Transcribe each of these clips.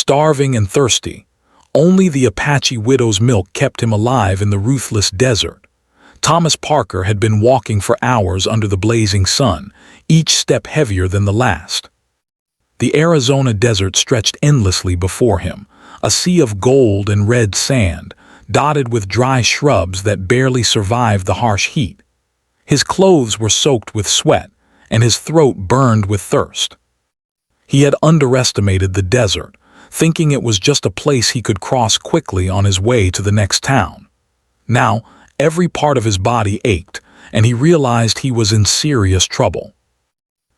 starving and thirsty. Only the Apache widow's milk kept him alive in the ruthless desert. Thomas Parker had been walking for hours under the blazing sun, each step heavier than the last. The Arizona desert stretched endlessly before him, a sea of gold and red sand, dotted with dry shrubs that barely survived the harsh heat. His clothes were soaked with sweat, and his throat burned with thirst. He had underestimated the desert, thinking it was just a place he could cross quickly on his way to the next town. Now, every part of his body ached, and he realized he was in serious trouble.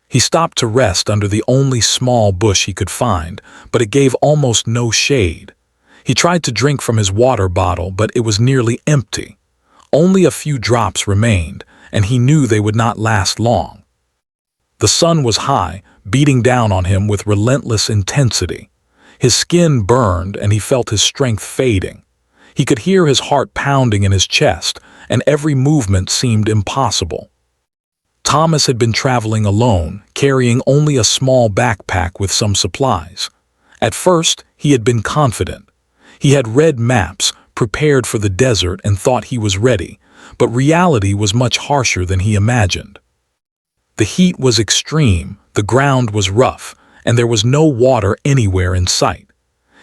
He stopped to rest under the only small bush he could find, but it gave almost no shade. He tried to drink from his water bottle, but it was nearly empty. Only a few drops remained, and he knew they would not last long. The sun was high, beating down on him with relentless intensity. His skin burned, and he felt his strength fading. He could hear his heart pounding in his chest, and every movement seemed impossible. Thomas had been traveling alone, carrying only a small backpack with some supplies. At first, he had been confident. He had read maps, prepared for the desert, and thought he was ready, but reality was much harsher than he imagined. The heat was extreme, the ground was rough, and there was no water anywhere in sight.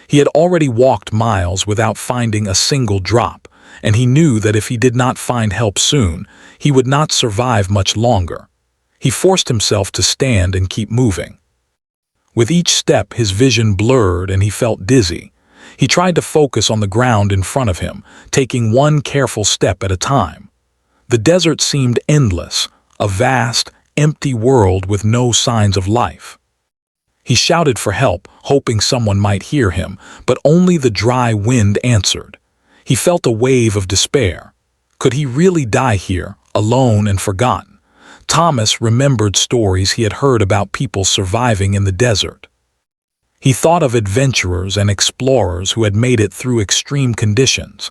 He had already walked miles without finding a single drop, and he knew that if he did not find help soon, he would not survive much longer. He forced himself to stand and keep moving. With each step, his vision blurred and he felt dizzy. He tried to focus on the ground in front of him, taking one careful step at a time. The desert seemed endless, a vast, empty world with no signs of life. He shouted for help, hoping someone might hear him, but only the dry wind answered. He felt a wave of despair. Could he really die here, alone and forgotten? Thomas remembered stories he had heard about people surviving in the desert. He thought of adventurers and explorers who had made it through extreme conditions.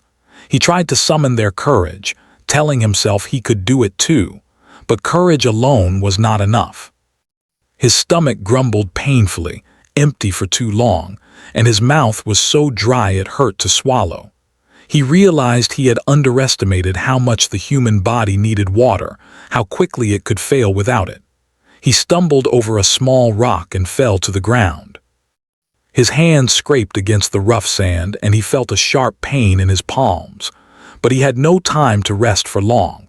He tried to summon their courage, telling himself he could do it too, but courage alone was not enough. His stomach grumbled painfully, empty for too long, and his mouth was so dry it hurt to swallow. He realized he had underestimated how much the human body needed water, how quickly it could fail without it. He stumbled over a small rock and fell to the ground. His hand scraped against the rough sand and he felt a sharp pain in his palms, but he had no time to rest for long.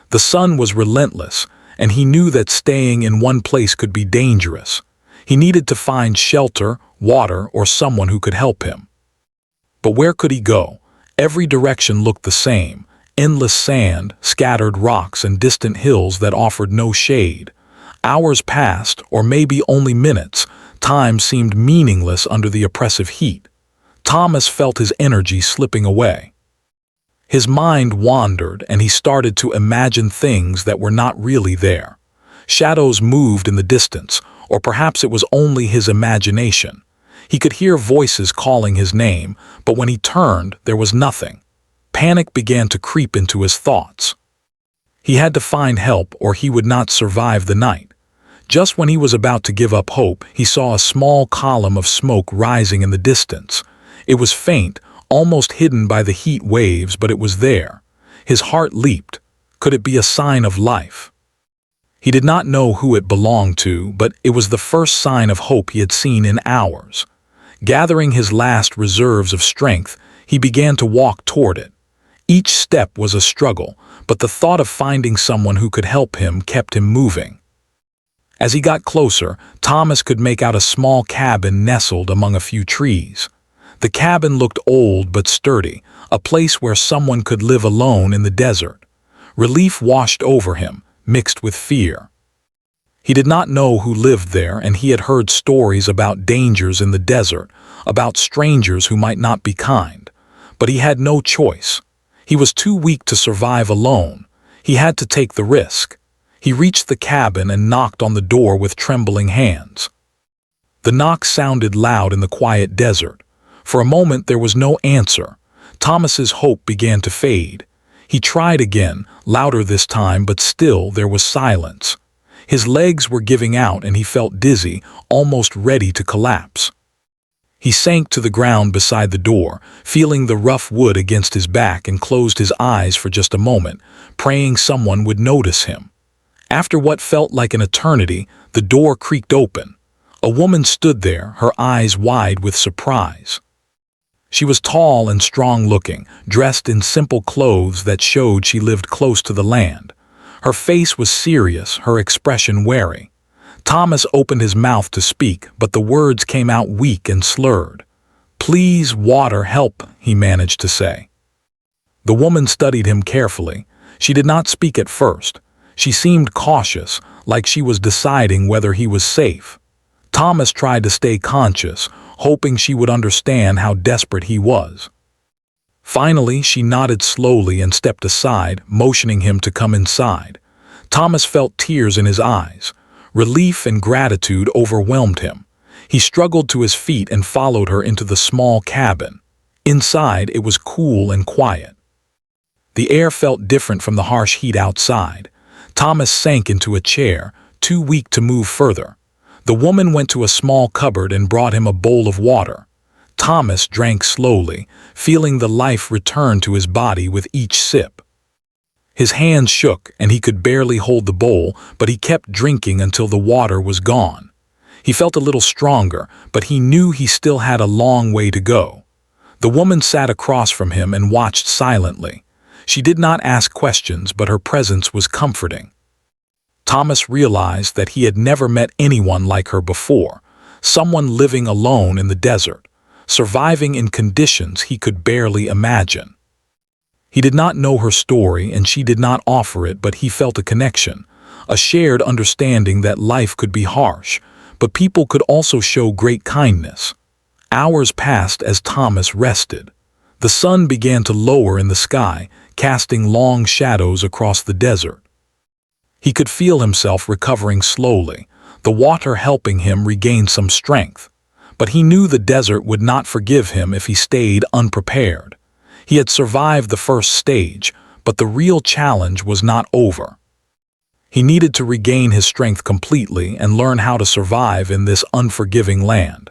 The sun was relentless, and he knew that staying in one place could be dangerous. He needed to find shelter, water, or someone who could help him. But where could he go? Every direction looked the same: endless sand, scattered rocks, and distant hills that offered no shade. Hours passed, or maybe only minutes. Time seemed meaningless under the oppressive heat. Thomas felt his energy slipping away. His mind wandered, and he started to imagine things that were not really there. Shadows moved in the distance, or perhaps it was only his imagination. He could hear voices calling his name, but when he turned, there was nothing. Panic began to creep into his thoughts. He had to find help, or he would not survive the night. Just when he was about to give up hope, he saw a small column of smoke rising in the distance. It was faint, almost hidden by the heat waves, but it was there. His heart leaped. Could it be a sign of life? He did not know who it belonged to, but it was the first sign of hope he had seen in hours. Gathering his last reserves of strength, he began to walk toward it. Each step was a struggle, but the thought of finding someone who could help him kept him moving. As he got closer, Thomas could make out a small cabin nestled among a few trees. The cabin looked old but sturdy, a place where someone could live alone in the desert. Relief washed over him, mixed with fear. He did not know who lived there, and he had heard stories about dangers in the desert, about strangers who might not be kind. But he had no choice. He was too weak to survive alone. He had to take the risk. He reached the cabin and knocked on the door with trembling hands. The knock sounded loud in the quiet desert. For a moment there was no answer. Thomas's hope began to fade. He tried again, louder this time, but still there was silence. His legs were giving out and he felt dizzy, almost ready to collapse. He sank to the ground beside the door, feeling the rough wood against his back, and closed his eyes for just a moment, praying someone would notice him. After what felt like an eternity, the door creaked open. A woman stood there, her eyes wide with surprise. She was tall and strong-looking, dressed in simple clothes that showed she lived close to the land. Her face was serious, her expression wary. Thomas opened his mouth to speak, but the words came out weak and slurred. "Please, water, help," he managed to say. The woman studied him carefully. She did not speak at first. She seemed cautious, like she was deciding whether he was safe. Thomas tried to stay conscious, hoping she would understand how desperate he was. Finally, she nodded slowly and stepped aside, motioning him to come inside. Thomas felt tears in his eyes. Relief and gratitude overwhelmed him. He struggled to his feet and followed her into the small cabin. Inside, it was cool and quiet. The air felt different from the harsh heat outside. Thomas sank into a chair, too weak to move further. The woman went to a small cupboard and brought him a bowl of water. Thomas drank slowly, feeling the life return to his body with each sip. His hands shook and he could barely hold the bowl, but he kept drinking until the water was gone. He felt a little stronger, but he knew he still had a long way to go. The woman sat across from him and watched silently. She did not ask questions, but her presence was comforting. Thomas realized that he had never met anyone like her before, someone living alone in the desert, surviving in conditions he could barely imagine. He did not know her story and she did not offer it, but he felt a connection, a shared understanding that life could be harsh, but people could also show great kindness. Hours passed as Thomas rested. The sun began to lower in the sky, casting long shadows across the desert. He could feel himself recovering slowly, the water helping him regain some strength. But he knew the desert would not forgive him if he stayed unprepared. He had survived the first stage, but the real challenge was not over. He needed to regain his strength completely and learn how to survive in this unforgiving land.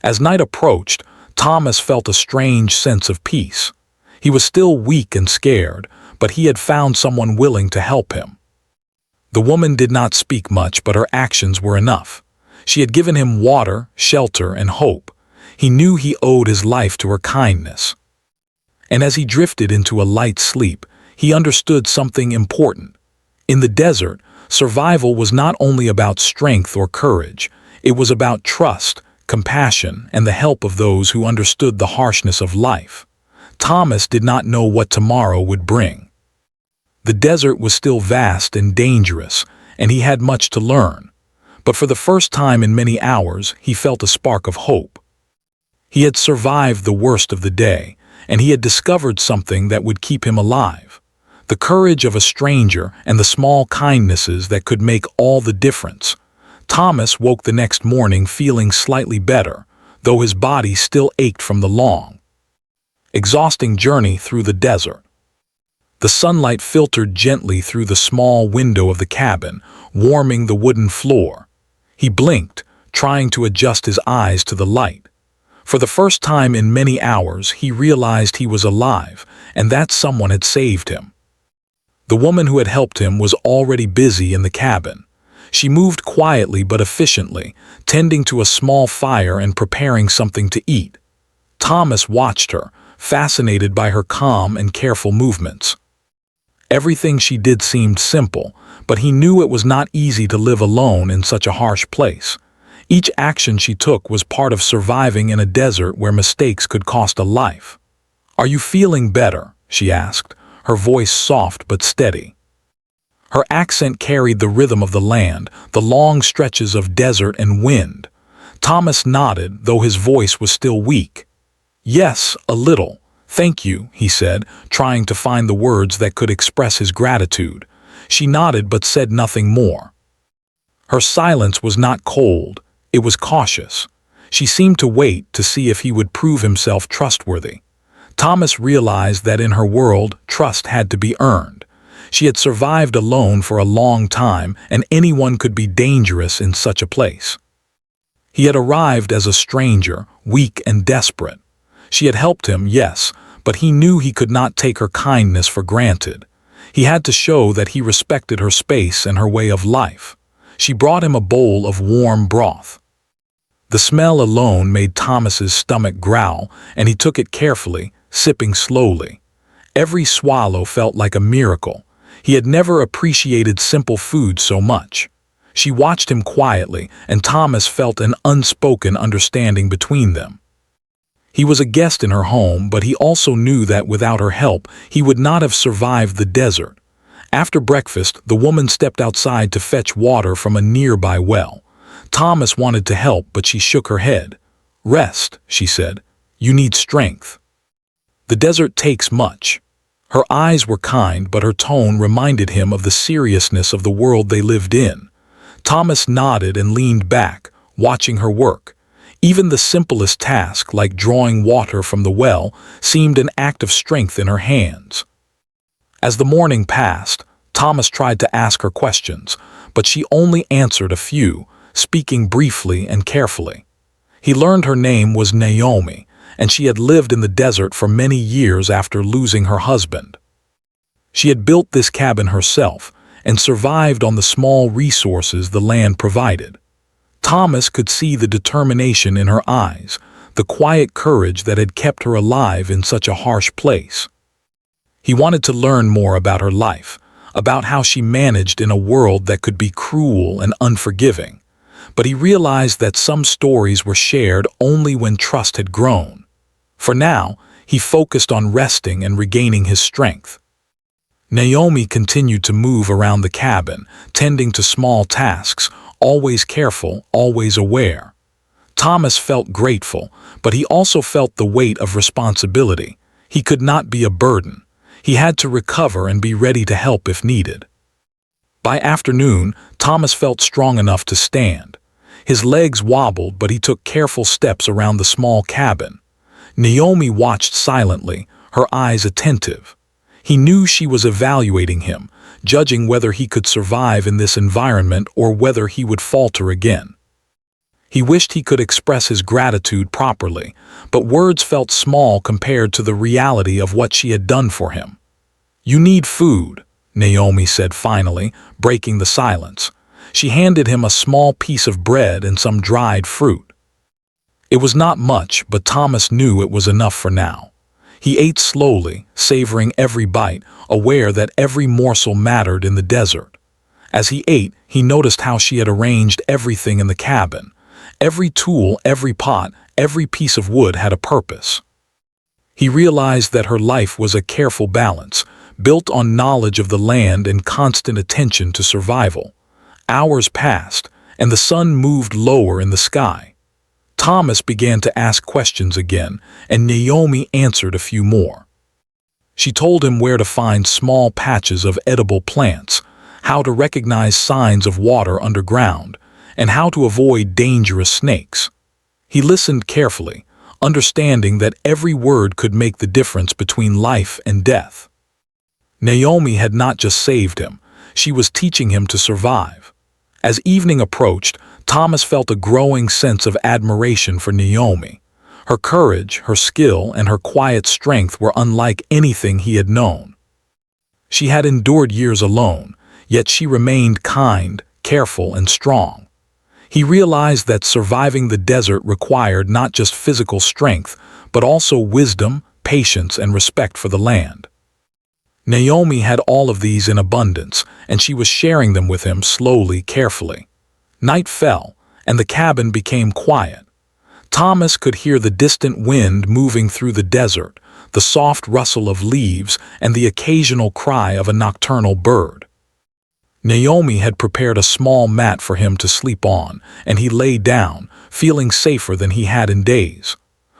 As night approached, Thomas felt a strange sense of peace. He was still weak and scared, but he had found someone willing to help him. The woman did not speak much, but her actions were enough. She had given him water, shelter, and hope. He knew he owed his life to her kindness. And as he drifted into a light sleep, he understood something important. In the desert, survival was not only about strength or courage, it was about trust, compassion, and the help of those who understood the harshness of life. Thomas did not know what tomorrow would bring. The desert was still vast and dangerous, and he had much to learn. But for the first time in many hours, he felt a spark of hope. He had survived the worst of the day, and he had discovered something that would keep him alive. The courage of a stranger and the small kindnesses that could make all the difference. Thomas woke the next morning feeling slightly better, though his body still ached from the long, exhausting journey through the desert. The sunlight filtered gently through the small window of the cabin, warming the wooden floor. He blinked, trying to adjust his eyes to the light. For the first time in many hours, he realized he was alive, and that someone had saved him. The woman who had helped him was already busy in the cabin. She moved quietly but efficiently, tending to a small fire and preparing something to eat. Thomas watched her, fascinated by her calm and careful movements. Everything she did seemed simple, but he knew it was not easy to live alone in such a harsh place. Each action she took was part of surviving in a desert where mistakes could cost a life. "Are you feeling better?" she asked, her voice soft but steady. Her accent carried the rhythm of the land, the long stretches of desert and wind. Thomas nodded, though his voice was still weak. "Yes, a little. Thank you," he said, trying to find the words that could express his gratitude. She nodded but said nothing more. Her silence was not cold, it was cautious. She seemed to wait to see if he would prove himself trustworthy. Thomas realized that in her world, trust had to be earned. She had survived alone for a long time, and anyone could be dangerous in such a place. He had arrived as a stranger, weak and desperate. She had helped him, yes, but he knew he could not take her kindness for granted. He had to show that he respected her space and her way of life. She brought him a bowl of warm broth. The smell alone made Thomas's stomach growl, and he took it carefully, sipping slowly. Every swallow felt like a miracle. He had never appreciated simple food so much. She watched him quietly, and Thomas felt an unspoken understanding between them. He was a guest in her home, but he also knew that without her help, he would not have survived the desert. After breakfast, the woman stepped outside to fetch water from a nearby well. Thomas wanted to help, but she shook her head. "Rest," she said. "You need strength." The desert takes much. Her eyes were kind, but her tone reminded him of the seriousness of the world they lived in. Thomas nodded and leaned back, watching her work. Even the simplest task, like drawing water from the well, seemed an act of strength in her hands. As the morning passed, Thomas tried to ask her questions, but she only answered a few, speaking briefly and carefully. He learned her name was Naomi, and she had lived in the desert for many years after losing her husband. She had built this cabin herself and survived on the small resources the land provided. Thomas could see the determination in her eyes, the quiet courage that had kept her alive in such a harsh place. He wanted to learn more about her life, about how she managed in a world that could be cruel and unforgiving. But he realized that some stories were shared only when trust had grown. For now, he focused on resting and regaining his strength. Naomi continued to move around the cabin, tending to small tasks, always careful, always aware. Thomas felt grateful, but he also felt the weight of responsibility. He could not be a burden. He had to recover and be ready to help if needed. By afternoon, Thomas felt strong enough to stand. His legs wobbled, but he took careful steps around the small cabin. Naomi watched silently, her eyes attentive. He knew she was evaluating him, judging whether he could survive in this environment or whether he would falter again. He wished he could express his gratitude properly, but words felt small compared to the reality of what she had done for him. "You need food," Naomi said finally, breaking the silence. She handed him a small piece of bread and some dried fruit. It was not much, but Thomas knew it was enough for now. He ate slowly, savoring every bite, aware that every morsel mattered in the desert. As he ate, he noticed how she had arranged everything in the cabin. Every tool, every pot, every piece of wood had a purpose. He realized that her life was a careful balance, built on knowledge of the land and constant attention to survival. Hours passed, and the sun moved lower in the sky. Thomas began to ask questions again, and Naomi answered a few more. She told him where to find small patches of edible plants, how to recognize signs of water underground, and how to avoid dangerous snakes. He listened carefully, understanding that every word could make the difference between life and death. Naomi had not just saved him, she was teaching him to survive. As evening approached, Thomas felt a growing sense of admiration for Naomi. Her courage, her skill, and her quiet strength were unlike anything he had known. She had endured years alone, yet she remained kind, careful, and strong. He realized that surviving the desert required not just physical strength, but also wisdom, patience, and respect for the land. Naomi had all of these in abundance, and she was sharing them with him slowly, carefully. Night fell, and the cabin became quiet. Thomas could hear the distant wind moving through the desert, the soft rustle of leaves, and the occasional cry of a nocturnal bird. Naomi had prepared a small mat for him to sleep on, and he lay down, feeling safer than he had in days.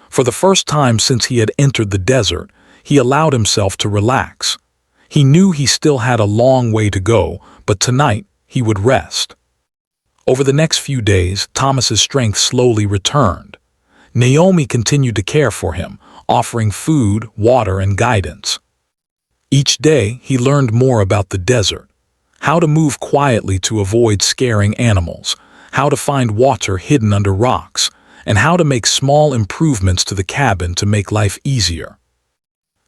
For the first time since he had entered the desert, he allowed himself to relax. He knew he still had a long way to go, but tonight he would rest. Over the next few days, Thomas's strength slowly returned. Naomi continued to care for him, offering food, water, and guidance. Each day, he learned more about the desert, how to move quietly to avoid scaring animals, how to find water hidden under rocks, and how to make small improvements to the cabin to make life easier.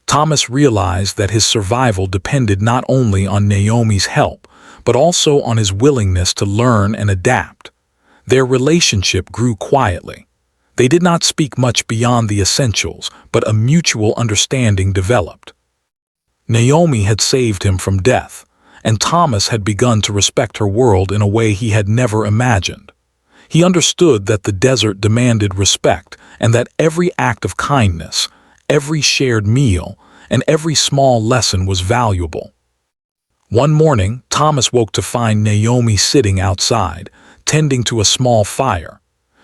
Thomas realized that his survival depended not only on Naomi's help, but also on his willingness to learn and adapt. Their relationship grew quietly. They did not speak much beyond the essentials, but a mutual understanding developed. Naomi had saved him from death, and Thomas had begun to respect her world in a way he had never imagined. He understood that the desert demanded respect and that every act of kindness, every shared meal, and every small lesson was valuable. One morning, Thomas woke to find Naomi sitting outside, tending to a small fire.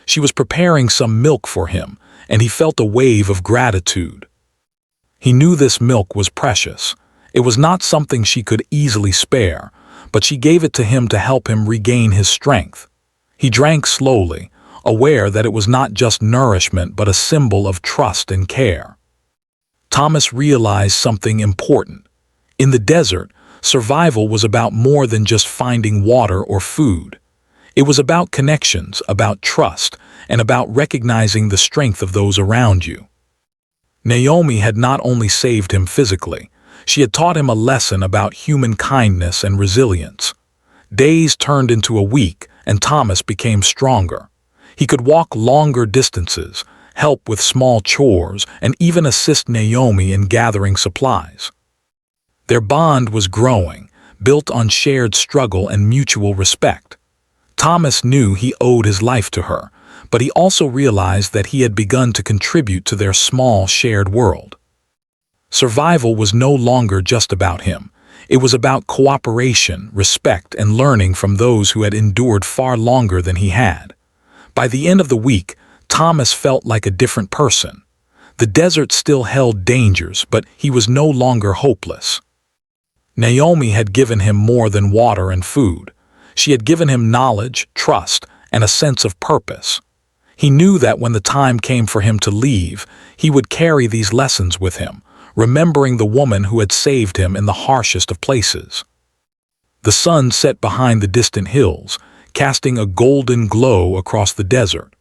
She was preparing some milk for him, and he felt a wave of gratitude. He knew this milk was precious. It was not something she could easily spare, but she gave it to him to help him regain his strength. He drank slowly, aware that it was not just nourishment but a symbol of trust and care. Thomas realized something important. In the desert, survival was about more than just finding water or food. It was about connections, about trust, and about recognizing the strength of those around you. Naomi had not only saved him physically, she had taught him a lesson about human kindness and resilience. Days turned into a week, and Thomas became stronger. He could walk longer distances, help with small chores, and even assist Naomi in gathering supplies. Their bond was growing, built on shared struggle and mutual respect. Thomas knew he owed his life to her, but he also realized that he had begun to contribute to their small shared world. Survival was no longer just about him. It was about cooperation, respect, and learning from those who had endured far longer than he had. By the end of the week, Thomas felt like a different person. The desert still held dangers, but he was no longer hopeless. Naomi had given him more than water and food. She had given him knowledge, trust, and a sense of purpose. He knew that when the time came for him to leave, he would carry these lessons with him, remembering the woman who had saved him in the harshest of places. The sun set behind the distant hills, casting a golden glow across the desert.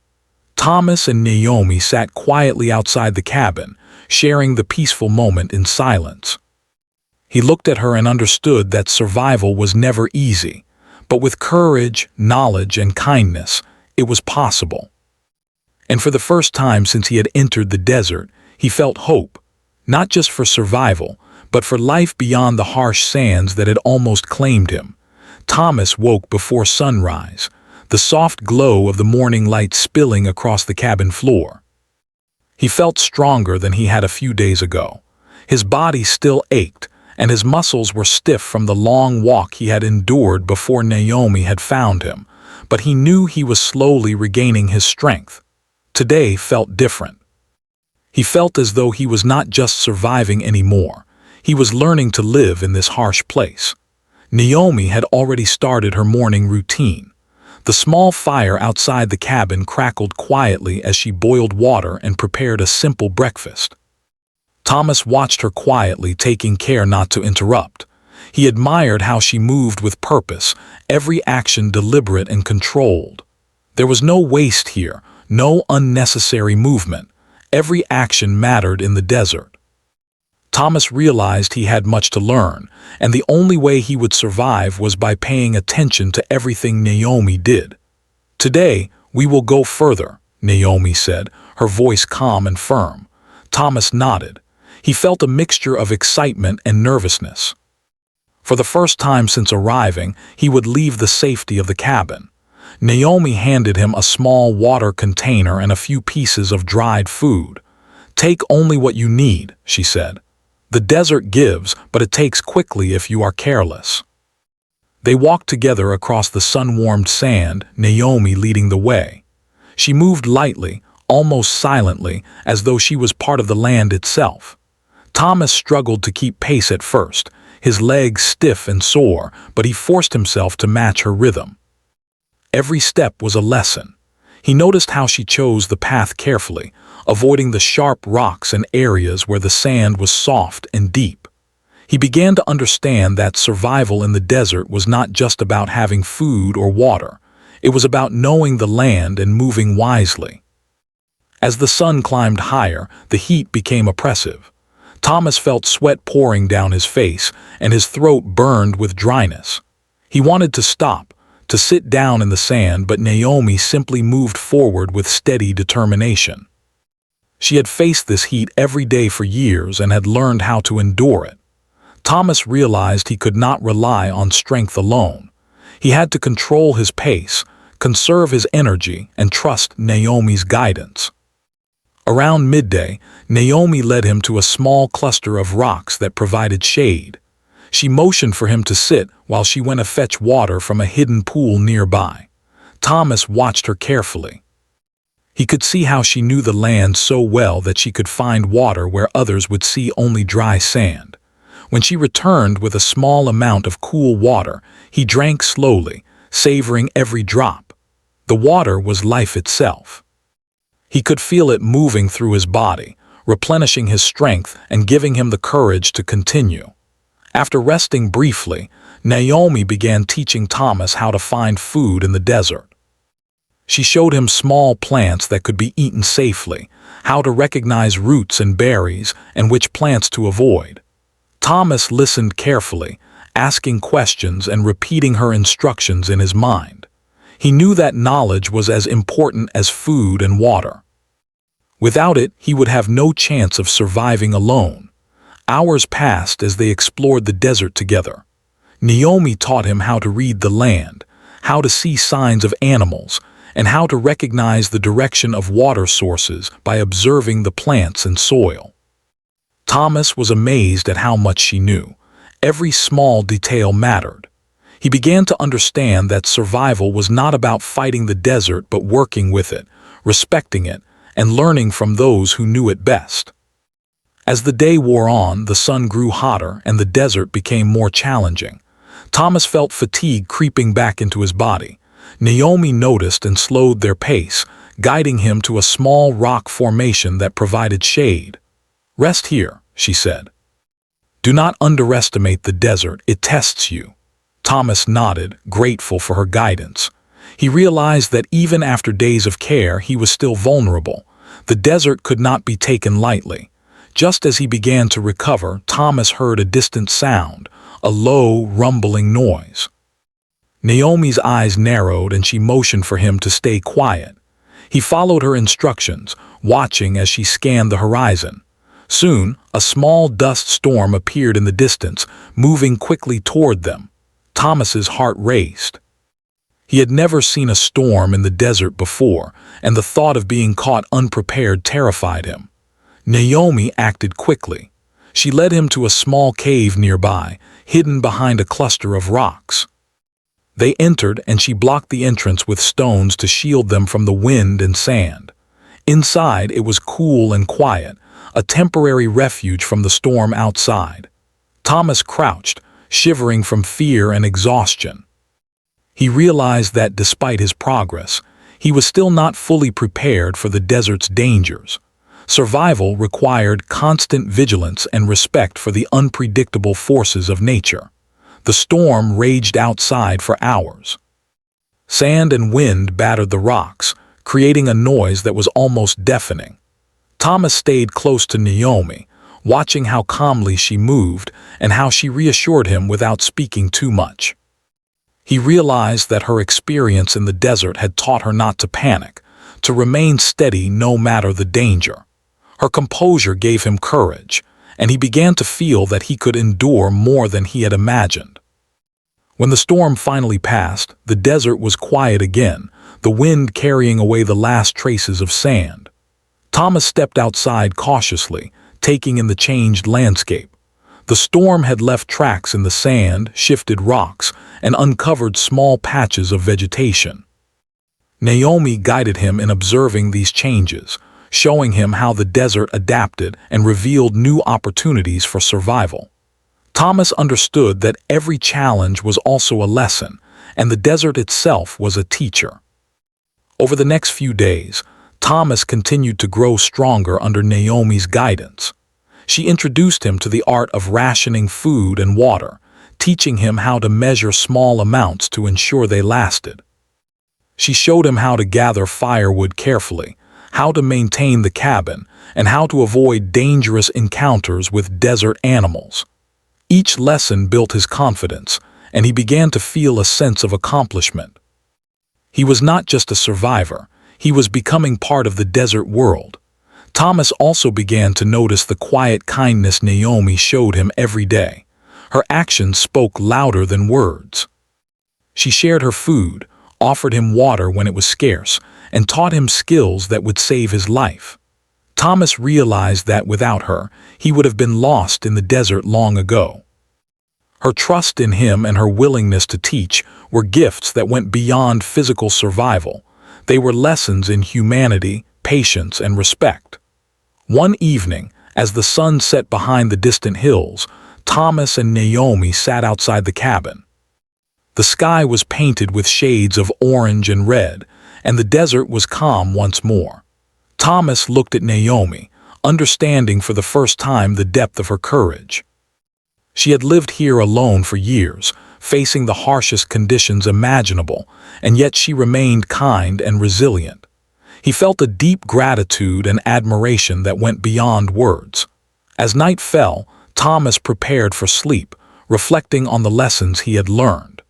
Thomas and Naomi sat quietly outside the cabin, sharing the peaceful moment in silence. He looked at her and understood that survival was never easy, but with courage, knowledge, and kindness, it was possible. And for the first time since he had entered the desert, he felt hope, not just for survival, but for life beyond the harsh sands that had almost claimed him. Thomas woke before sunrise, the soft glow of the morning light spilling across the cabin floor. He felt stronger than he had a few days ago. His body still ached, and his muscles were stiff from the long walk he had endured before Naomi had found him, but he knew he was slowly regaining his strength. Today felt different. He felt as though he was not just surviving anymore. He was learning to live in this harsh place. Naomi had already started her morning routine. The small fire outside the cabin crackled quietly as she boiled water and prepared a simple breakfast. Thomas watched her quietly, taking care not to interrupt. He admired how she moved with purpose, every action deliberate and controlled. There was no waste here, no unnecessary movement. Every action mattered in the desert. Thomas realized he had much to learn, and the only way he would survive was by paying attention to everything Naomi did. "Today, we will go further," Naomi said, her voice calm and firm. Thomas nodded. He felt a mixture of excitement and nervousness. For the first time since arriving, he would leave the safety of the cabin. Naomi handed him a small water container and a few pieces of dried food. "Take only what you need," she said. "The desert gives, but it takes quickly if you are careless." They walked together across the sun-warmed sand, Naomi leading the way. She moved lightly, almost silently, as though she was part of the land itself. Thomas struggled to keep pace at first, his legs stiff and sore, but he forced himself to match her rhythm. Every step was a lesson. He noticed how she chose the path carefully, avoiding the sharp rocks and areas where the sand was soft and deep. He began to understand that survival in the desert was not just about having food or water. It was about knowing the land and moving wisely. As the sun climbed higher, the heat became oppressive. Thomas felt sweat pouring down his face, and his throat burned with dryness. He wanted to stop, to sit down in the sand, but Naomi simply moved forward with steady determination. She had faced this heat every day for years and had learned how to endure it. Thomas realized he could not rely on strength alone. He had to control his pace, conserve his energy, and trust Naomi's guidance. Around midday, Naomi led him to a small cluster of rocks that provided shade. She motioned for him to sit while she went to fetch water from a hidden pool nearby. Thomas watched her carefully. He could see how she knew the land so well that she could find water where others would see only dry sand. When she returned with a small amount of cool water, he drank slowly, savoring every drop. The water was life itself. He could feel it moving through his body, replenishing his strength and giving him the courage to continue. After resting briefly, Naomi began teaching Thomas how to find food in the desert. She showed him small plants that could be eaten safely, how to recognize roots and berries, and which plants to avoid. Thomas listened carefully, asking questions and repeating her instructions in his mind. He knew that knowledge was as important as food and water. Without it, he would have no chance of surviving alone. Hours passed as they explored the desert together. Naomi taught him how to read the land, how to see signs of animals, and how to recognize the direction of water sources by observing the plants and soil. Thomas was amazed at how much she knew. Every small detail mattered. He began to understand that survival was not about fighting the desert but working with it, respecting it, and learning from those who knew it best. As the day wore on, the sun grew hotter and the desert became more challenging. Thomas felt fatigue creeping back into his body. Naomi noticed and slowed their pace, guiding him to a small rock formation that provided shade. "Rest here," she said. "Do not underestimate the desert, it tests you." Thomas nodded, grateful for her guidance. He realized that even after days of care, he was still vulnerable. The desert could not be taken lightly. Just as he began to recover, Thomas heard a distant sound, a low, rumbling noise. Naomi's eyes narrowed and she motioned for him to stay quiet. He followed her instructions, watching as she scanned the horizon. Soon, a small dust storm appeared in the distance, moving quickly toward them. Thomas's heart raced. He had never seen a storm in the desert before, and the thought of being caught unprepared terrified him. Naomi acted quickly. She led him to a small cave nearby, hidden behind a cluster of rocks. They entered and she blocked the entrance with stones to shield them from the wind and sand. Inside, it was cool and quiet, a temporary refuge from the storm outside. Thomas crouched, shivering from fear and exhaustion. He realized that despite his progress, he was still not fully prepared for the desert's dangers. Survival required constant vigilance and respect for the unpredictable forces of nature. The storm raged outside for hours. Sand and wind battered the rocks, creating a noise that was almost deafening. Thomas stayed close to Naomi, watching how calmly she moved and how she reassured him without speaking too much. He realized that her experience in the desert had taught her not to panic, to remain steady no matter the danger. Her composure gave him courage, and he began to feel that he could endure more than he had imagined. When the storm finally passed, the desert was quiet again, the wind carrying away the last traces of sand. Thomas stepped outside cautiously, taking in the changed landscape. The storm had left tracks in the sand, shifted rocks, and uncovered small patches of vegetation. Naomi guided him in observing these changes, showing him how the desert adapted and revealed new opportunities for survival. Thomas understood that every challenge was also a lesson, and the desert itself was a teacher. Over the next few days, Thomas continued to grow stronger under Naomi's guidance. She introduced him to the art of rationing food and water, teaching him how to measure small amounts to ensure they lasted. She showed him how to gather firewood carefully, how to maintain the cabin, and how to avoid dangerous encounters with desert animals. Each lesson built his confidence, and he began to feel a sense of accomplishment. He was not just a survivor, he was becoming part of the desert world. Thomas also began to notice the quiet kindness Naomi showed him every day. Her actions spoke louder than words. She shared her food, offered him water when it was scarce, and taught him skills that would save his life. Thomas realized that without her, he would have been lost in the desert long ago. Her trust in him and her willingness to teach were gifts that went beyond physical survival. They were lessons in humanity, patience, and respect. One evening, as the sun set behind the distant hills, Thomas and Naomi sat outside the cabin. The sky was painted with shades of orange and red, and the desert was calm once more. Thomas looked at Naomi, understanding for the first time the depth of her courage. She had lived here alone for years, facing the harshest conditions imaginable, and yet she remained kind and resilient. He felt a deep gratitude and admiration that went beyond words. As night fell, Thomas prepared for sleep, reflecting on the lessons he had learned.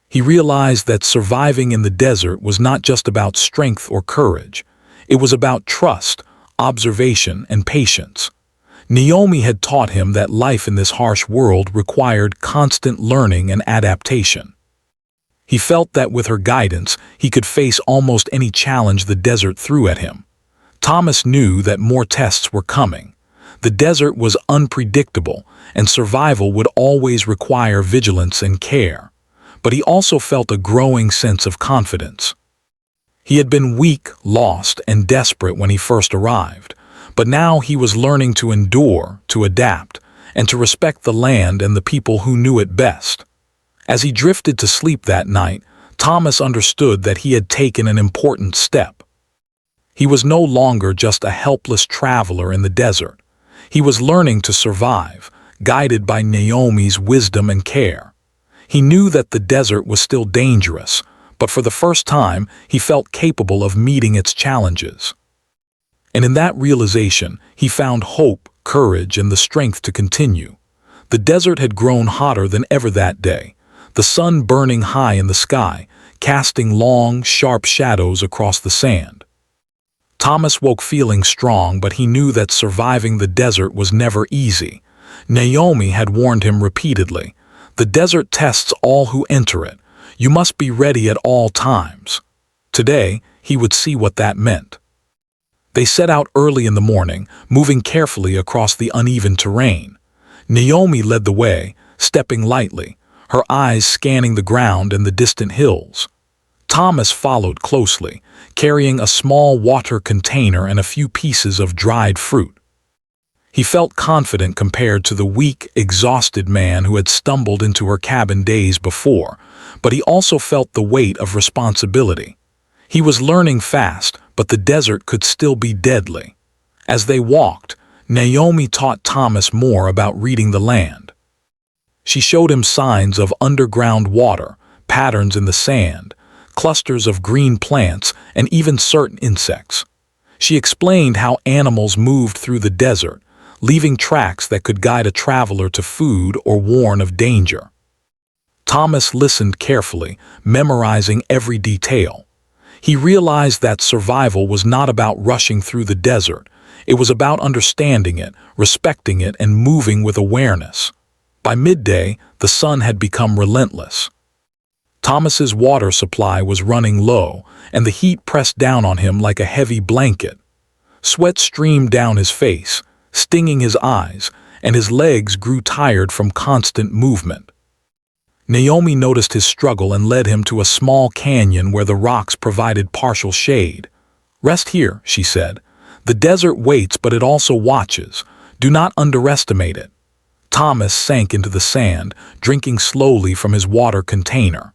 He realized that surviving in the desert was not just about strength or courage. It was about trust, observation, and patience. Naomi had taught him that life in this harsh world required constant learning and adaptation. He felt that with her guidance, he could face almost any challenge the desert threw at him. Thomas knew that more tests were coming. The desert was unpredictable, and survival would always require vigilance and care. But he also felt a growing sense of confidence. He had been weak, lost, and desperate when he first arrived, but now he was learning to endure, to adapt, and to respect the land and the people who knew it best. As he drifted to sleep that night, Thomas understood that he had taken an important step. He was no longer just a helpless traveler in the desert. He was learning to survive, guided by Naomi's wisdom and care. He knew that the desert was still dangerous, but for the first time, he felt capable of meeting its challenges. And in that realization, he found hope, courage, and the strength to continue. The desert had grown hotter than ever that day, the sun burning high in the sky, casting long, sharp shadows across the sand. Thomas woke feeling strong, but he knew that surviving the desert was never easy. Naomi had warned him repeatedly, "The desert tests all who enter it. You must be ready at all times." Today, he would see what that meant. They set out early in the morning, moving carefully across the uneven terrain. Naomi led the way, stepping lightly, her eyes scanning the ground and the distant hills. Thomas followed closely, carrying a small water container and a few pieces of dried fruit. He felt confident compared to the weak, exhausted man who had stumbled into her cabin days before, but he also felt the weight of responsibility. He was learning fast, but the desert could still be deadly. As they walked, Naomi taught Thomas more about reading the land. She showed him signs of underground water, patterns in the sand, clusters of green plants, and even certain insects. She explained how animals moved through the desert, leaving tracks that could guide a traveler to food or warn of danger. Thomas listened carefully, memorizing every detail. He realized that survival was not about rushing through the desert. It was about understanding it, respecting it, and moving with awareness. By midday, the sun had become relentless. Thomas's water supply was running low, and the heat pressed down on him like a heavy blanket. Sweat streamed down his face, stinging his eyes, and his legs grew tired from constant movement. Naomi noticed his struggle and led him to a small canyon where the rocks provided partial shade. "Rest here," she said. "The desert waits, but it also watches. Do not underestimate it." Thomas sank into the sand, drinking slowly from his water container.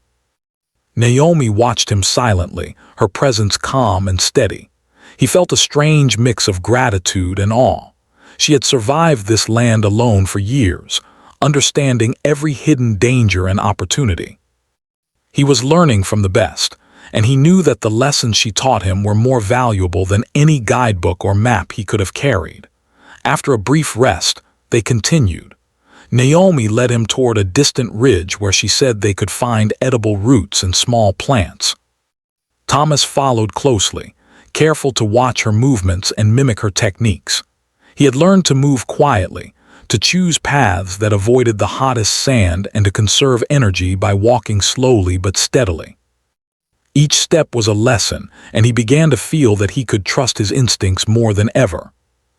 Naomi watched him silently, her presence calm and steady. He felt a strange mix of gratitude and awe. She had survived this land alone for years, understanding every hidden danger and opportunity. He was learning from the best, and he knew that the lessons she taught him were more valuable than any guidebook or map he could have carried. After a brief rest, they continued. Naomi led him toward a distant ridge where she said they could find edible roots and small plants. Thomas followed closely, careful to watch her movements and mimic her techniques. He had learned to move quietly, to choose paths that avoided the hottest sand, and to conserve energy by walking slowly but steadily. Each step was a lesson, and he began to feel that he could trust his instincts more than ever.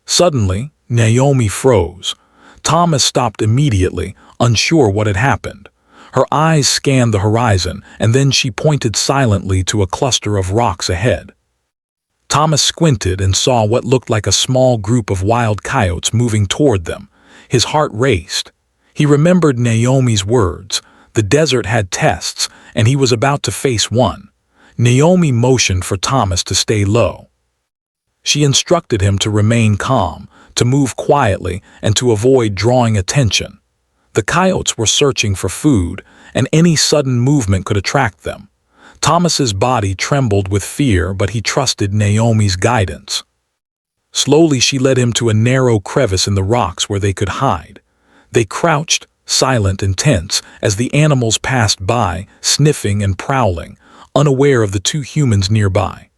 Suddenly, Naomi froze. Thomas stopped immediately, unsure what had happened. Her eyes scanned the horizon, and then she pointed silently to a cluster of rocks ahead. Thomas squinted and saw what looked like a small group of wild coyotes moving toward them. His heart raced. He remembered Naomi's words. The desert had tests, and he was about to face one. Naomi motioned for Thomas to stay low. She instructed him to remain calm, to move quietly, and to avoid drawing attention. The coyotes were searching for food, and any sudden movement could attract them. Thomas's body trembled with fear, but he trusted Naomi's guidance. Slowly she led him to a narrow crevice in the rocks where they could hide. They crouched, silent and tense, as the animals passed by, sniffing and prowling, unaware of the two humans nearby.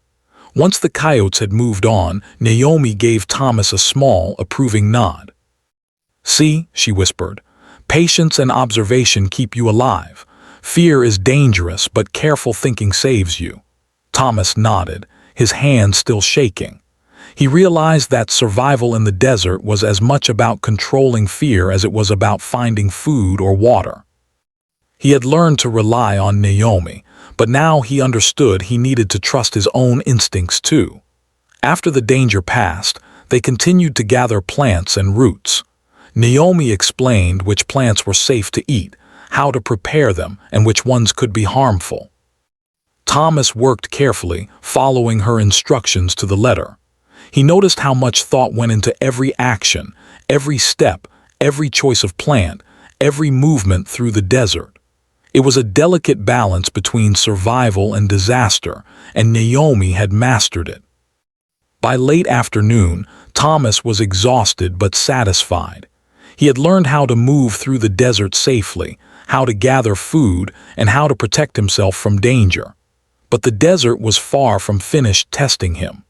Once the coyotes had moved on, Naomi gave Thomas a small, approving nod. "See," she whispered, "patience and observation keep you alive. Fear is dangerous, but careful thinking saves you." Thomas nodded, his hand still shaking. He realized that survival in the desert was as much about controlling fear as it was about finding food or water. He had learned to rely on Naomi, but now he understood he needed to trust his own instincts too. After the danger passed, they continued to gather plants and roots. Naomi explained which plants were safe to eat, how to prepare them, and which ones could be harmful. Thomas worked carefully, following her instructions to the letter. He noticed how much thought went into every action, every step, every choice of plant, every movement through the desert. It was a delicate balance between survival and disaster, and Naomi had mastered it. By late afternoon, Thomas was exhausted but satisfied. He had learned how to move through the desert safely, how to gather food, and how to protect himself from danger. But the desert was far from finished testing him.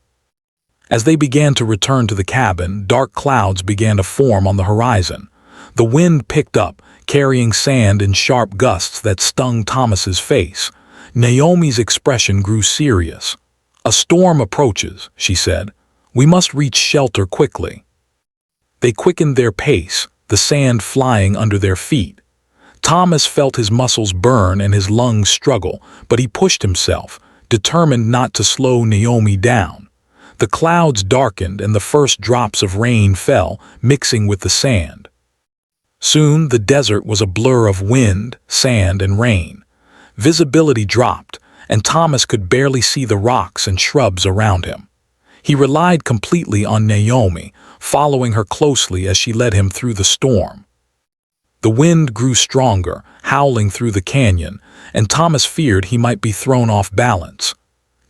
As they began to return to the cabin, dark clouds began to form on the horizon. The wind picked up, carrying sand in sharp gusts that stung Thomas's face. Naomi's expression grew serious. "A storm approaches," she said. "We must reach shelter quickly." They quickened their pace, the sand flying under their feet. Thomas felt his muscles burn and his lungs struggle, but he pushed himself, determined not to slow Naomi down. The clouds darkened and the first drops of rain fell, mixing with the sand. Soon the desert was a blur of wind, sand, and rain. Visibility dropped, and Thomas could barely see the rocks and shrubs around him. He relied completely on Naomi, following her closely as she led him through the storm. The wind grew stronger, howling through the canyon, and Thomas feared he might be thrown off balance.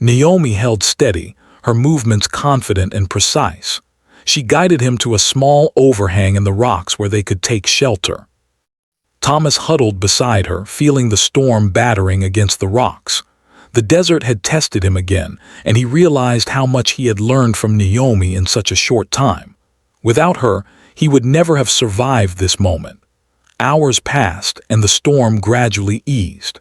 Naomi held steady, her movements confident and precise. She guided him to a small overhang in the rocks where they could take shelter. Thomas huddled beside her, feeling the storm battering against the rocks. The desert had tested him again, and he realized how much he had learned from Naomi in such a short time. Without her, he would never have survived this moment. Hours passed, and the storm gradually eased.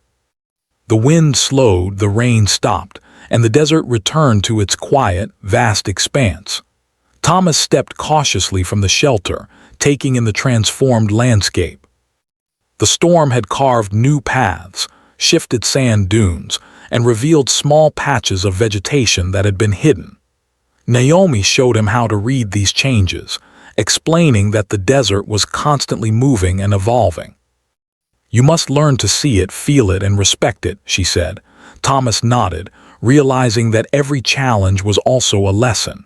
The wind slowed, the rain stopped, and the desert returned to its quiet, vast expanse. Thomas stepped cautiously from the shelter, taking in the transformed landscape. The storm had carved new paths, shifted sand dunes, and revealed small patches of vegetation that had been hidden. Naomi showed him how to read these changes, explaining that the desert was constantly moving and evolving. "You must learn to see it, feel it, and respect it," she said. Thomas nodded, realizing that every challenge was also a lesson.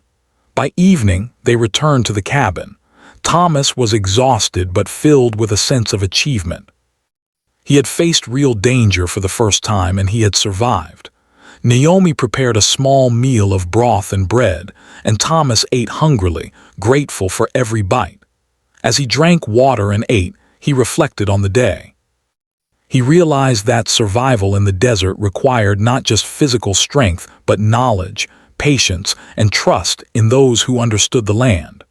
By evening, they returned to the cabin. Thomas was exhausted but filled with a sense of achievement. He had faced real danger for the first time, and he had survived. Naomi prepared a small meal of broth and bread, and Thomas ate hungrily, grateful for every bite. As he drank water and ate, he reflected on the day. He realized that survival in the desert required not just physical strength, but knowledge, patience, and trust in those who understood the land.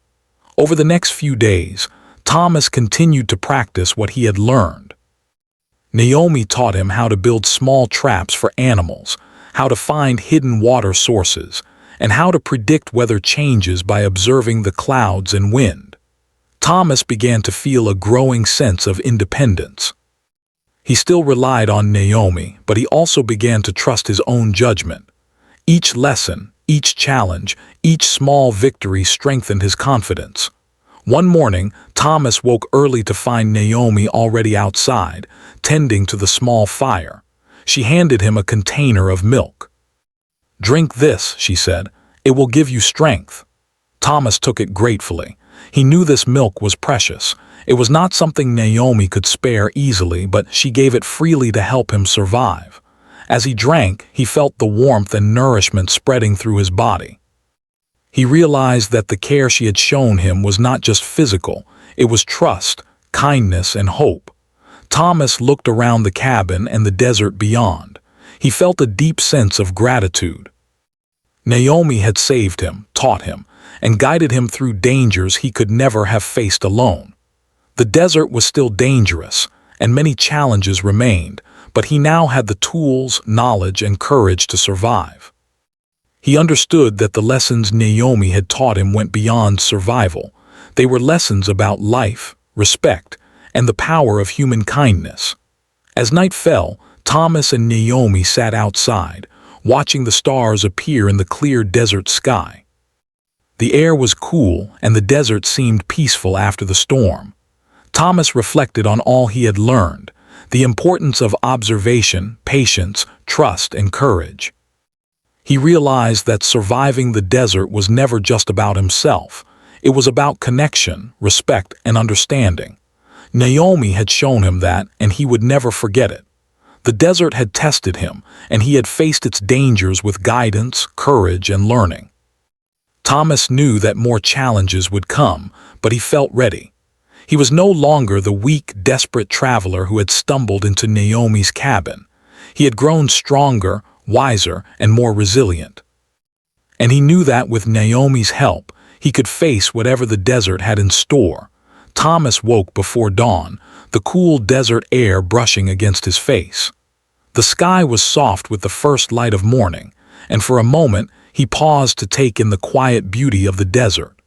Over the next few days, Thomas continued to practice what he had learned. Naomi taught him how to build small traps for animals, how to find hidden water sources, and how to predict weather changes by observing the clouds and wind. Thomas began to feel a growing sense of independence. He still relied on Naomi, but he also began to trust his own judgment. Each lesson, each challenge, each small victory strengthened his confidence. One morning, Thomas woke early to find Naomi already outside, tending to the small fire. She handed him a container of milk. "Drink this," she said. "It will give you strength." Thomas took it gratefully. He knew this milk was precious. It was not something Naomi could spare easily, but she gave it freely to help him survive. As he drank, he felt the warmth and nourishment spreading through his body. He realized that the care she had shown him was not just physical, it was trust, kindness, and hope. Thomas looked around the cabin and the desert beyond. He felt a deep sense of gratitude. Naomi had saved him, taught him, and guided him through dangers he could never have faced alone. The desert was still dangerous, and many challenges remained, but he now had the tools, knowledge, and courage to survive. He understood that the lessons Naomi had taught him went beyond survival. They were lessons about life, respect, and the power of human kindness. As night fell, Thomas and Naomi sat outside, watching the stars appear in the clear desert sky. The air was cool, and the desert seemed peaceful after the storm. Thomas reflected on all he had learned, the importance of observation, patience, trust, and courage. He realized that surviving the desert was never just about himself. It was about connection, respect, and understanding. Naomi had shown him that, and he would never forget it. The desert had tested him, and he had faced its dangers with guidance, courage, and learning. Thomas knew that more challenges would come, but he felt ready. He was no longer the weak, desperate traveler who had stumbled into Naomi's cabin. He had grown stronger, wiser, and more resilient. And he knew that with Naomi's help, he could face whatever the desert had in store. Thomas woke before dawn, the cool desert air brushing against his face. The sky was soft with the first light of morning, and for a moment he paused to take in the quiet beauty of the desert.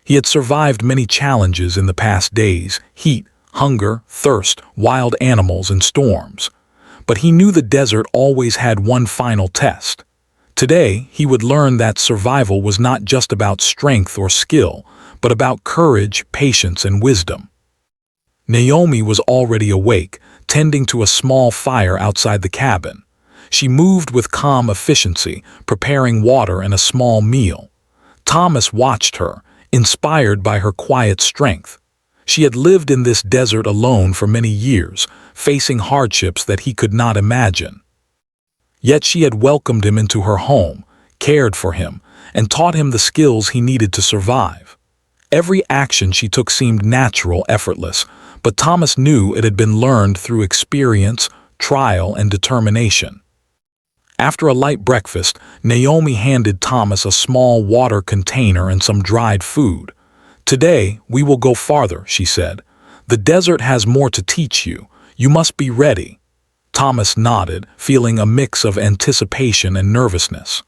He had survived many challenges in the past days: heat, hunger, thirst, wild animals, and storms. But he knew the desert always had one final test. Today, he would learn that survival was not just about strength or skill, but about courage, patience, and wisdom. Naomi was already awake, tending to a small fire outside the cabin. She moved with calm efficiency, preparing water and a small meal. Thomas watched her, inspired by her quiet strength. She had lived in this desert alone for many years, facing hardships that he could not imagine. Yet she had welcomed him into her home, cared for him, and taught him the skills he needed to survive. Every action she took seemed natural, effortless, but Thomas knew it had been learned through experience, trial, and determination. After a light breakfast, Naomi handed Thomas a small water container and some dried food. "Today, we will go farther," she said. "The desert has more to teach you. You must be ready." Thomas nodded, feeling a mix of anticipation and nervousness.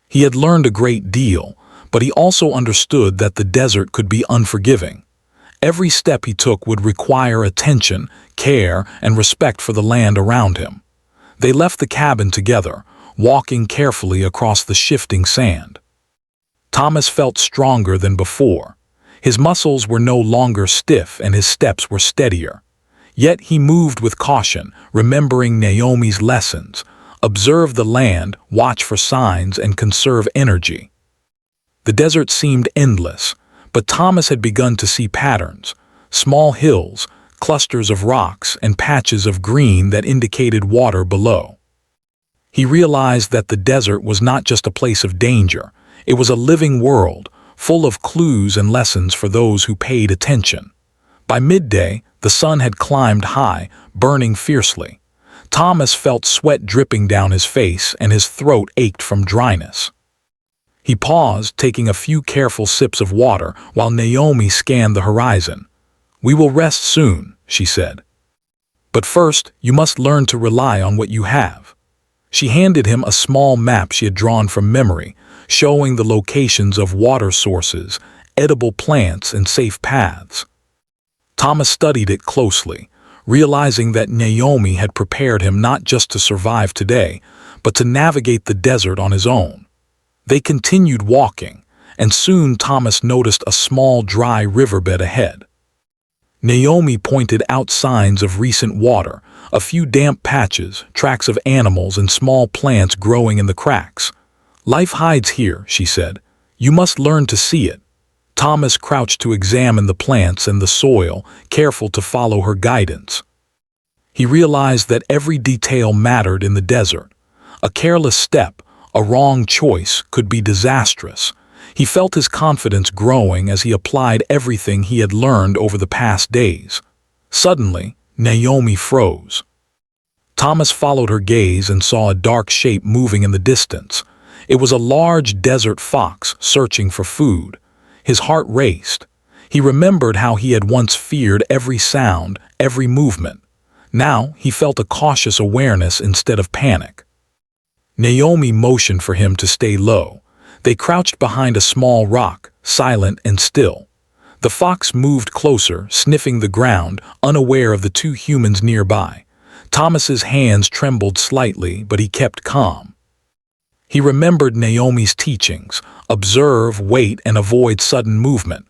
He had learned a great deal, but he also understood that the desert could be unforgiving. Every step he took would require attention, care, and respect for the land around him. They left the cabin together, walking carefully across the shifting sand. Thomas felt stronger than before. His muscles were no longer stiff and his steps were steadier. Yet he moved with caution, remembering Naomi's lessons: observe the land, watch for signs, and conserve energy. The desert seemed endless, but Thomas had begun to see patterns: small hills, clusters of rocks, and patches of green that indicated water below. He realized that the desert was not just a place of danger, it was a living world, full of clues and lessons for those who paid attention. By midday, the sun had climbed high, burning fiercely. Thomas felt sweat dripping down his face and his throat ached from dryness. He paused, taking a few careful sips of water while Naomi scanned the horizon. "We will rest soon," she said. "But first, you must learn to rely on what you have." She handed him a small map she had drawn from memory, showing the locations of water sources, edible plants, and safe paths. Thomas studied it closely, realizing that Naomi had prepared him not just to survive today, but to navigate the desert on his own. They continued walking, and soon Thomas noticed a small dry riverbed ahead. Naomi pointed out signs of recent water, a few damp patches, tracks of animals, and small plants growing in the cracks. "Life hides here," she said. "You must learn to see it." Thomas crouched to examine the plants and the soil, careful to follow her guidance. He realized that every detail mattered in the desert. A careless step, a wrong choice, could be disastrous. He felt his confidence growing as he applied everything he had learned over the past days. Suddenly, Naomi froze. Thomas followed her gaze and saw a dark shape moving in the distance. It was a large desert fox searching for food. His heart raced. He remembered how he had once feared every sound, every movement. Now he felt a cautious awareness instead of panic. Naomi motioned for him to stay low. They crouched behind a small rock, silent and still. The fox moved closer, sniffing the ground, unaware of the two humans nearby. Thomas's hands trembled slightly, but he kept calm. He remembered Naomi's teachings: observe, wait, and avoid sudden movement.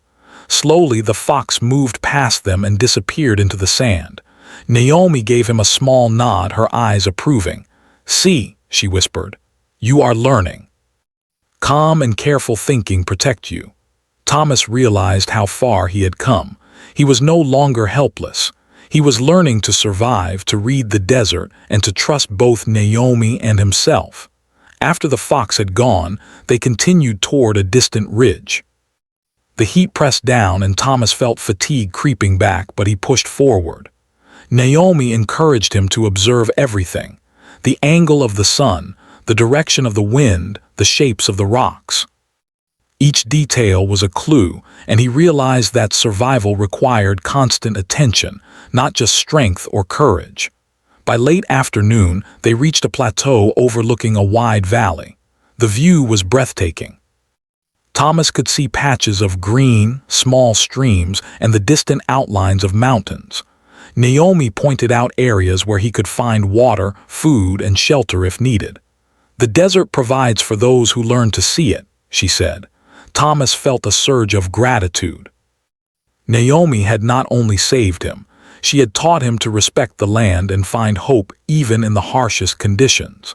Slowly, the fox moved past them and disappeared into the sand. Naomi gave him a small nod, her eyes approving. "See," she whispered, "you are learning. Calm and careful thinking protect you." Thomas realized how far he had come. He was no longer helpless. He was learning to survive, to read the desert, and to trust both Naomi and himself. After the fox had gone, they continued toward a distant ridge. The heat pressed down and Thomas felt fatigue creeping back, but he pushed forward. Naomi encouraged him to observe everything: the angle of the sun, the direction of the wind, the shapes of the rocks. Each detail was a clue, and he realized that survival required constant attention, not just strength or courage. By late afternoon, they reached a plateau overlooking a wide valley. The view was breathtaking. Thomas could see patches of green, small streams, and the distant outlines of mountains. Naomi pointed out areas where he could find water, food, and shelter if needed. "The desert provides for those who learn to see it," she said. Thomas felt a surge of gratitude. Naomi had not only saved him, she had taught him to respect the land and find hope even in the harshest conditions.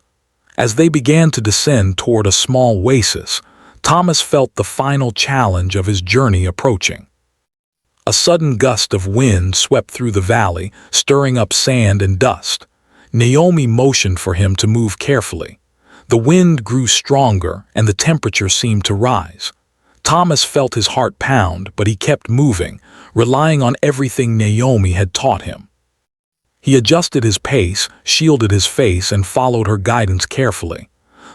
As they began to descend toward a small oasis, Thomas felt the final challenge of his journey approaching. A sudden gust of wind swept through the valley, stirring up sand and dust. Naomi motioned for him to move carefully. The wind grew stronger and the temperature seemed to rise. Thomas felt his heart pound, but he kept moving, relying on everything Naomi had taught him. He adjusted his pace, shielded his face, and followed her guidance carefully.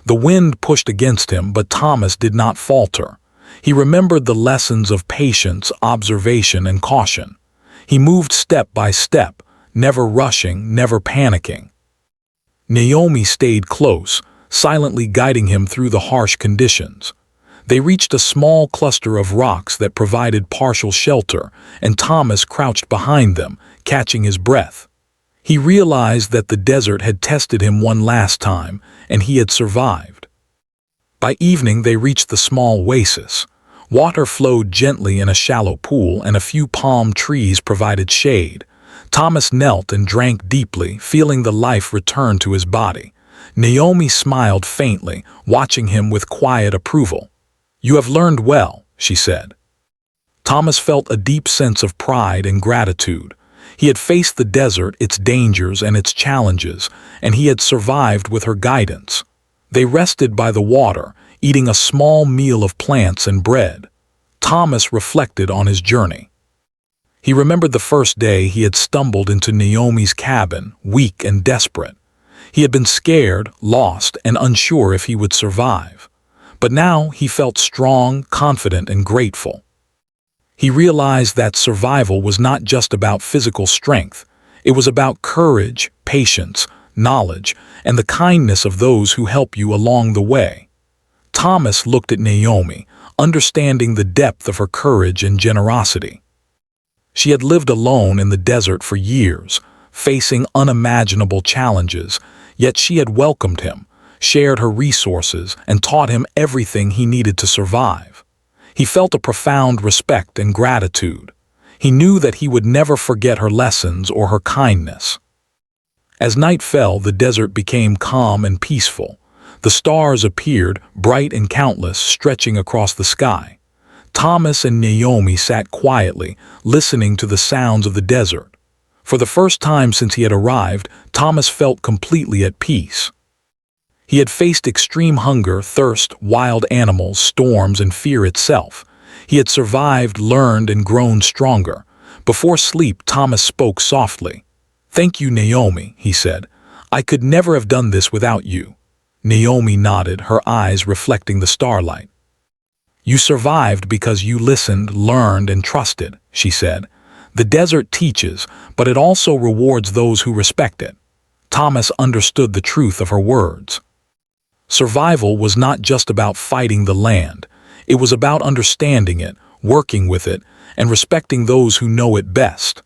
The wind pushed against him, but Thomas did not falter. He remembered the lessons of patience, observation, and caution. He moved step by step, never rushing, never panicking. Naomi stayed close, silently guiding him through the harsh conditions. They reached a small cluster of rocks that provided partial shelter, and Thomas crouched behind them, catching his breath. He realized that the desert had tested him one last time, and he had survived. By evening, they reached the small oasis. Water flowed gently in a shallow pool, and a few palm trees provided shade. Thomas knelt and drank deeply, feeling the life return to his body. Naomi smiled faintly, watching him with quiet approval. "You have learned well," she said. Thomas felt a deep sense of pride and gratitude. He had faced the desert, its dangers and its challenges, and he had survived with her guidance. They rested by the water, eating a small meal of plants and bread. Thomas reflected on his journey. He remembered the first day he had stumbled into Naomi's cabin, weak and desperate. He had been scared, lost, and unsure if he would survive. But now he felt strong, confident, and grateful. He realized that survival was not just about physical strength. It was about courage, patience, knowledge, and the kindness of those who help you along the way. Thomas looked at Naomi, understanding the depth of her courage and generosity. She had lived alone in the desert for years, facing unimaginable challenges, yet she had welcomed him, shared her resources, and taught him everything he needed to survive. He felt a profound respect and gratitude. He knew that he would never forget her lessons or her kindness. As night fell, the desert became calm and peaceful. The stars appeared, bright and countless, stretching across the sky. Thomas and Naomi sat quietly, listening to the sounds of the desert. For the first time since he had arrived, Thomas felt completely at peace. He had faced extreme hunger, thirst, wild animals, storms, and fear itself. He had survived, learned, and grown stronger. Before sleep, Thomas spoke softly. "Thank you, Naomi," he said. "I could never have done this without you." Naomi nodded, her eyes reflecting the starlight. "You survived because you listened, learned, and trusted," she said. "The desert teaches, but it also rewards those who respect it." Thomas understood the truth of her words. Survival was not just about fighting the land. It was about understanding it, working with it, and respecting those who know it best.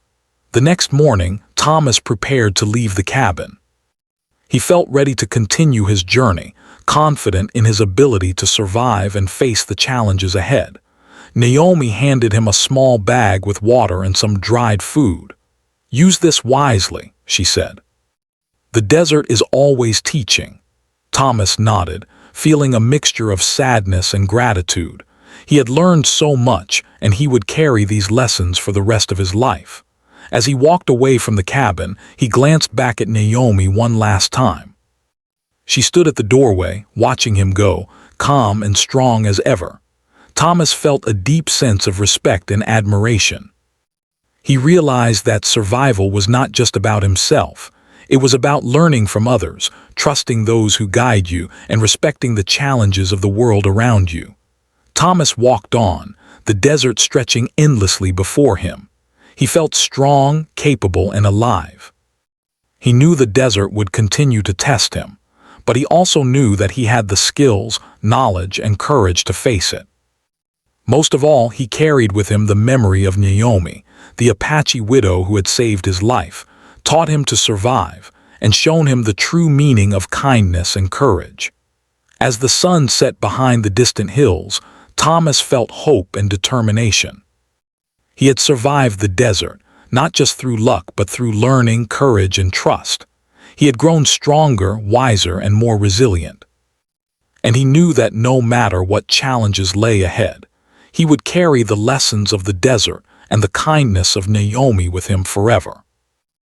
The next morning, Thomas prepared to leave the cabin. He felt ready to continue his journey, confident in his ability to survive and face the challenges ahead. Naomi handed him a small bag with water and some dried food. "Use this wisely," she said. "The desert is always teaching." Thomas nodded, feeling a mixture of sadness and gratitude. He had learned so much, and he would carry these lessons for the rest of his life. As he walked away from the cabin, he glanced back at Naomi one last time. She stood at the doorway, watching him go, calm and strong as ever. Thomas felt a deep sense of respect and admiration. He realized that survival was not just about himself. It was about learning from others, trusting those who guide you, and respecting the challenges of the world around you. Thomas walked on, the desert stretching endlessly before him. He felt strong, capable, and alive. He knew the desert would continue to test him, but he also knew that he had the skills, knowledge, and courage to face it. Most of all, he carried with him the memory of Naomi, the Apache widow who had saved his life, taught him to survive, and shown him the true meaning of kindness and courage. As the sun set behind the distant hills, Thomas felt hope and determination. He had survived the desert, not just through luck but through learning, courage, and trust. He had grown stronger, wiser, and more resilient. And he knew that no matter what challenges lay ahead, he would carry the lessons of the desert and the kindness of Naomi with him forever.